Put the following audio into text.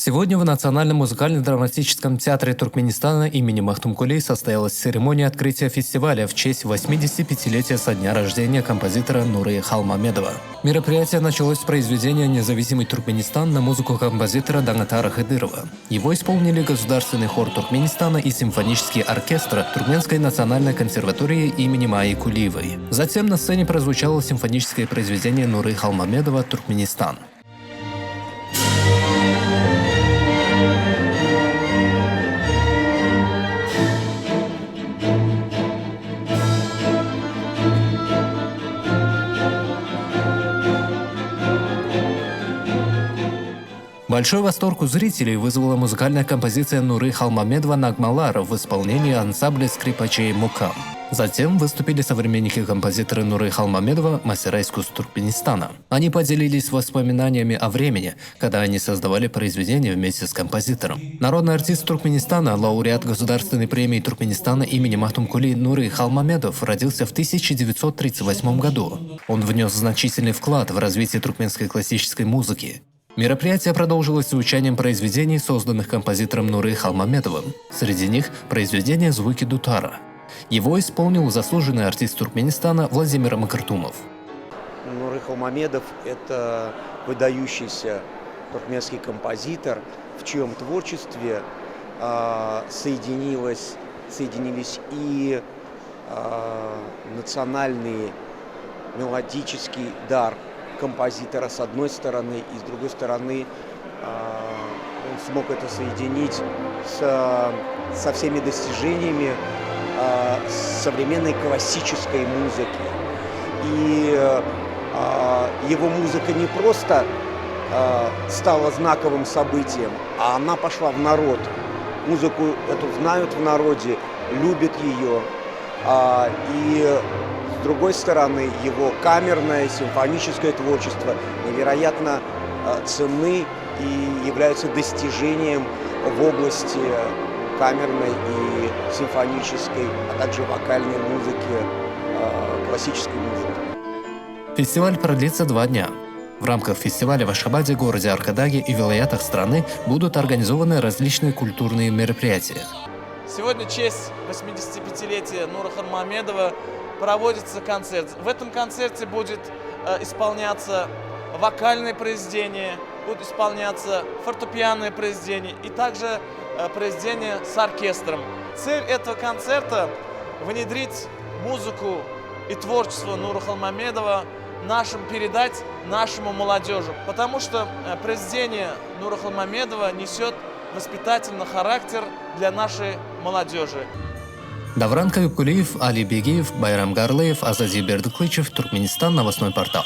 Сегодня в Национальном музыкально-драматическом театре Туркменистана имени Махтумкулей состоялась церемония открытия фестиваля в честь 85-летия со дня рождения композитора Нуры Халмамедова. Мероприятие началось с произведения «Независимый Туркменистан» на музыку композитора Дангатара Хыдырова. Его исполнили Государственный хор Туркменистана и симфонический оркестр Туркменской национальной консерватории имени Майи Кулиевой. Затем на сцене прозвучало симфоническое произведение Нуры Халмамедова «Туркменистан». Большой восторг у зрителей вызвала музыкальная композиция Нуры Халмамедова «Нагмалар» в исполнении ансамбля скрипачей «Мукам». Затем выступили современники композитора Нуры Халмамедова, мастера искусств Туркменистана. Они поделились воспоминаниями о времени, когда они создавали произведения вместе с композитором. Народный артист Туркменистана, лауреат Государственной премии Туркменистана имени Махтумкули Нуры Халмамедов родился в 1938 году. Он внес значительный вклад в развитие туркменской классической музыки. Мероприятие продолжилось звучанием произведений, созданных композитором Нуры Халмамедовым. Среди них произведение «Звуки дутара». Его исполнил заслуженный артист Туркменистана Владимир Макартумов. Нуры Халмамедов – это выдающийся туркменский композитор, в чьем творчестве соединились и национальный мелодический дар композитора с одной стороны, и с другой стороны он смог это соединить со всеми достижениями современной классической музыки. И его музыка не просто стала знаковым событием, а она пошла в народ. Музыку эту знают в народе, любят ее. И с другой стороны, его камерное, симфоническое творчество невероятно ценны и являются достижением в области камерной и симфонической, а также вокальной музыки, классической музыки. Фестиваль продлится 2 дня. В рамках фестиваля в Ашхабаде, городе Аркадаге и вилаятах страны будут организованы различные культурные мероприятия. Сегодня в честь 85-летия Нуры Халмамедова проводится концерт. В этом концерте будет исполняться вокальное произведение, будут исполняться фортепианное произведение и также произведение с оркестром. Цель этого концерта – внедрить музыку и творчество Нуры Халмамедова передать нашему молодежи, потому что произведение Нуры Халмамедова несет воспитательный характер для нашей молодежи. Давран Каюбкулиев, Али Бегиев, Байрам Гарлеев, Азази Бердыклычев, Туркменистан, новостной портал.